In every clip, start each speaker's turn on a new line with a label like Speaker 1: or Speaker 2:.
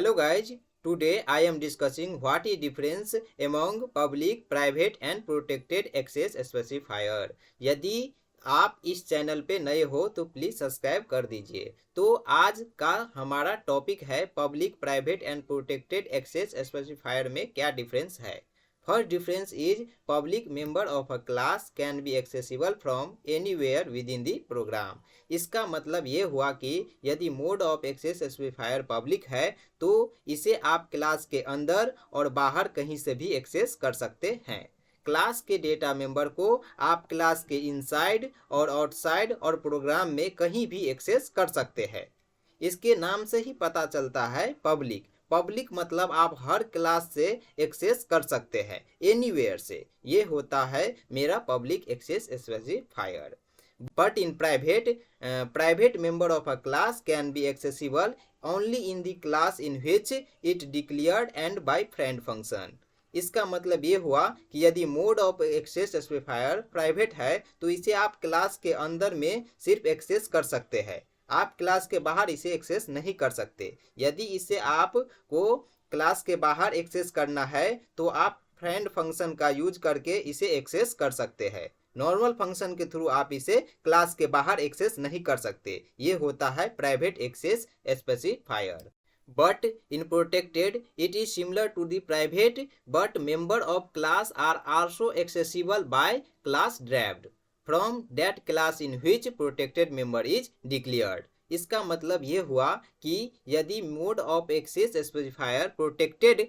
Speaker 1: Hello guys, today I am discussing what is difference among public, private and protected access specifier। यदि आप इस channel पे नए हो तो प्लीज सब्सक्राइब कर दीजिए। तो आज का हमारा टॉपिक है public, private and protected access specifier में क्या डिफरेंस है। First difference is public member of a class can be accessible from anywhere with in the program. इसका मतलब ये हुआ कि यदि mode of access specifier public है तो इसे आप क्लास के अंदर और बाहर कहीं से भी एक्सेस कर सकते हैं। क्लास के डेटा मेंबर को आप क्लास के इनसाइड और आउटसाइड और प्रोग्राम में कहीं भी एक्सेस कर सकते हैं। इसके नाम से ही पता चलता है पब्लिक। पब्लिक मतलब आप हर क्लास से एक्सेस कर सकते हैं, एनीवेयर से। ये होता है मेरा public access specifier. But in private member of a class can be accessible only in the class in which it declared and by friend function. इसका मतलब ये हुआ कि यदि mode of access specifier private है तो इसे आप क्लास के अंदर में सिर्फ एक्सेस कर सकते हैं, आप क्लास के बाहर इसे एक्सेस नहीं कर सकते। यदि इसे आपको क्लास के बाहर एक्सेस करना है तो आप फ्रेंड फंक्शन का यूज करके इसे एक्सेस कर सकते हैं। नॉर्मल फंक्शन के थ्रू आप इसे क्लास के बाहर एक्सेस नहीं कर सकते। ये होता है private access specifier. But in protected, it is similar to the private, but member of class are also accessible by class derived from that class in which protected member is declared। इसका मतलब ये हुआ कि यदि mode of access specifier protected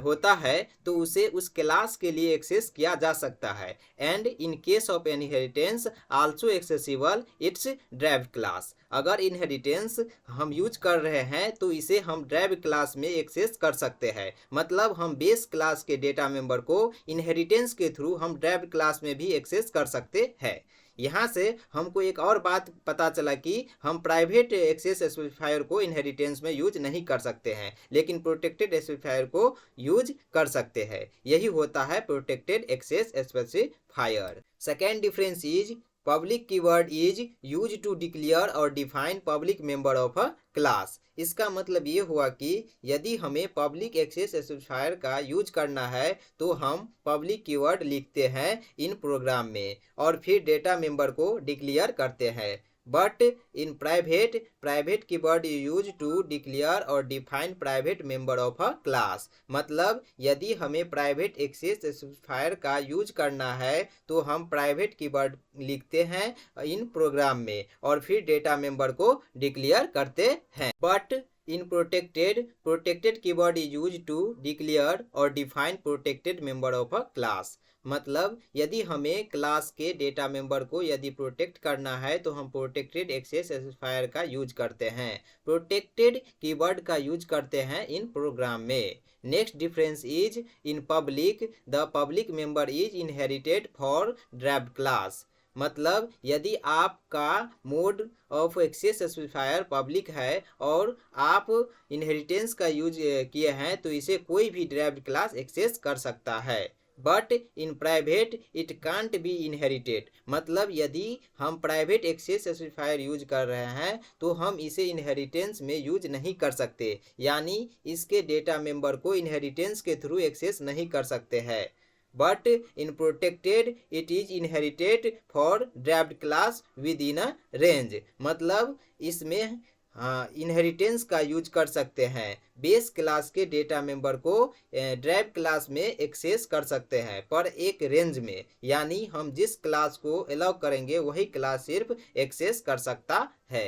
Speaker 1: होता है तो उसे उस क्लास के लिए एक्सेस किया जा सकता है। And in case of inheritance also accessible it's drive class. अगर इनहेरिटेंस हम यूज कर रहे हैं तो इसे हम ड्राइव क्लास में एक्सेस कर सकते हैं। मतलब हम बेस क्लास के डेटा मेंबर को इनहेरिटेंस के थ्रू हम ड्राइव क्लास में भी एक्सेस कर सकते हैं। यहाँ से हमको एक और बात पता चला कि हम प्राइवेट एक्सेस स्पेसिफायर को इनहेरिटेंस में यूज नहीं कर सकते हैं, लेकिन प्रोटेक्टेड स्पेसिफायर को यूज कर सकते हैं। यही होता है protected access specifier. Second difference is public keyword is use to declare और define public member of a class. इसका मतलब ये हुआ कि यदि हमें पब्लिक एक्सेस स्पेसिफायर का यूज करना है तो हम पब्लिक कीवर्ड लिखते हैं इन प्रोग्राम में और फिर डेटा मेंबर को डिक्लेयर करते हैं। But in private keyword use to declare और define private member of a class. मतलब यदि हमें प्राइवेट एक्सेस स्पेसिफायर का यूज करना है तो हम प्राइवेट कीवर्ड लिखते हैं इन प्रोग्राम में और फिर डेटा मेंबर को डिक्लेयर करते हैं। But in protected keyword is use to declare और define protected member of a class. मतलब यदि हमें क्लास के डेटा मेंबर को यदि प्रोटेक्ट करना है तो हम प्रोटेक्टेड एक्सेस स्पेसिफायर का यूज करते हैं, प्रोटेक्टेड कीवर्ड का यूज करते हैं इन प्रोग्राम में। Next difference is in public the public member is inherited for derived class. मतलब यदि आपका mode of access specifier public है और आप इनहेरिटेंस का यूज किए हैं तो इसे कोई भी ड्राइव्ड क्लास एक्सेस कर सकता है। But in private it can't be inherited. मतलब यदि हम प्राइवेट एक्सेस स्पेसिफायर यूज कर रहे हैं तो हम इसे इनहेरिटेंस में यूज नहीं कर सकते, यानी इसके डेटा मेंबर को इनहेरिटेंस के थ्रू एक्सेस नहीं कर सकते हैं। But in protected it is inherited for derived class with in a range. मतलब इसमें इनहेरिटेंस का यूज कर सकते हैं, बेस क्लास के डेटा मेंबर को ड्राइव क्लास में एक्सेस कर सकते हैं पर एक रेंज में, यानी हम जिस क्लास को अलाउ करेंगे वही क्लास सिर्फ एक्सेस कर सकता है।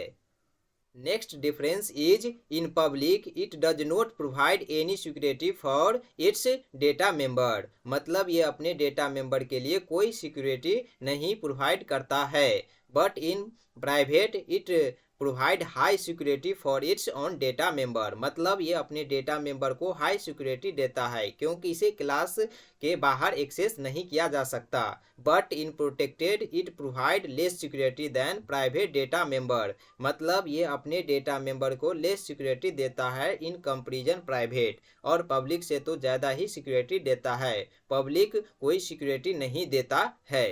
Speaker 1: Next difference is in public it does not provide any security for its data member. मतलब ये अपने डेटा मेंबर के लिए कोई सिक्योरिटी नहीं प्रोवाइड करता है। But in private it provide high security for its on data member. मतलब ये अपने डेटा मेंबर को हाई सिक्योरिटी देता है क्योंकि इसे क्लास के बाहर एक्सेस नहीं किया जा सकता। But in protected it provide less security then private data member. मतलब ये अपने डेटा मेंबर को लेस सिक्योरिटी देता है इन कंपेरिजन प्राइवेट, और पब्लिक से तो ज़्यादा ही सिक्योरिटी देता है। पब्लिक कोई सिक्योरिटी नहीं देता है।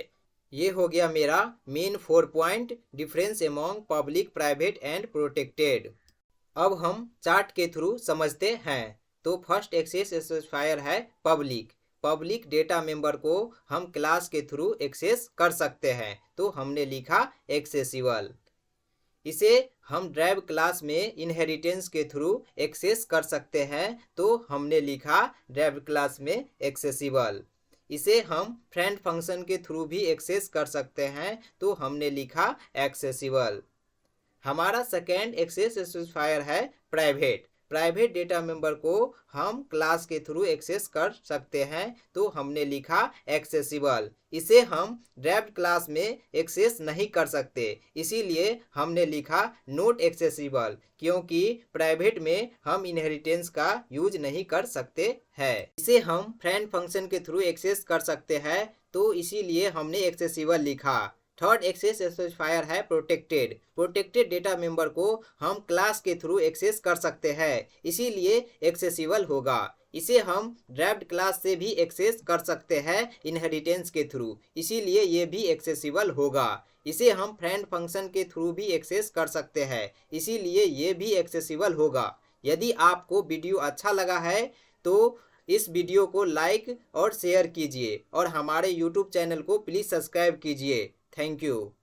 Speaker 1: ये हो गया मेरा main 4 point difference among public, private and protected. अब हम चार्ट के थ्रू समझते हैं। तो फर्स्ट एक्सेस स्पेसिफायर है पब्लिक। पब्लिक डेटा मेंबर को हम क्लास के थ्रू एक्सेस कर सकते हैं, तो हमने लिखा एक्सेसिबल। इसे हम ड्राइव क्लास में इनहेरिटेंस के थ्रू एक्सेस कर सकते हैं, तो हमने लिखा ड्राइव क्लास में एक्सेसिबल। इसे हम फ्रेंड फंक्शन के थ्रू भी एक्सेस कर सकते हैं, तो हमने लिखा एक्सेसिबल। हमारा सेकेंड एक्सेस स्पेसिफायर है प्राइवेट। प्राइवेट डेटा मेंबर को हम क्लास के थ्रू एक्सेस कर सकते हैं, तो हमने लिखा एक्सेसिबल। इसे हम ड्राइव्ड क्लास में एक्सेस नहीं कर सकते, इसीलिए हमने लिखा नॉट एक्सेसिबल, क्योंकि प्राइवेट में हम इनहेरिटेंस का यूज नहीं कर सकते हैं। इसे हम फ्रेंड फंक्शन के थ्रू एक्सेस कर सकते हैं, तो इसीलिए हमने एक्सेसिबल लिखा। थर्ड एक्सेस स्पेसिफायर है प्रोटेक्टेड। प्रोटेक्टेड डेटा मेंबर को हम क्लास के थ्रू एक्सेस कर सकते हैं, इसीलिए एक्सेसिबल होगा। इसे हम ड्राइव्ड क्लास से भी एक्सेस कर सकते हैं इनहेरिटेंस के थ्रू, इसीलिए ये भी एक्सेसिबल होगा। इसे हम फ्रेंड फंक्शन के थ्रू भी एक्सेस कर सकते हैं, इसीलिए ये भी एक्सेसिबल होगा। यदि आपको वीडियो अच्छा लगा है तो इस वीडियो को लाइक और शेयर कीजिए और हमारे YouTube चैनल को प्लीज़ सब्सक्राइब कीजिए। Thank you.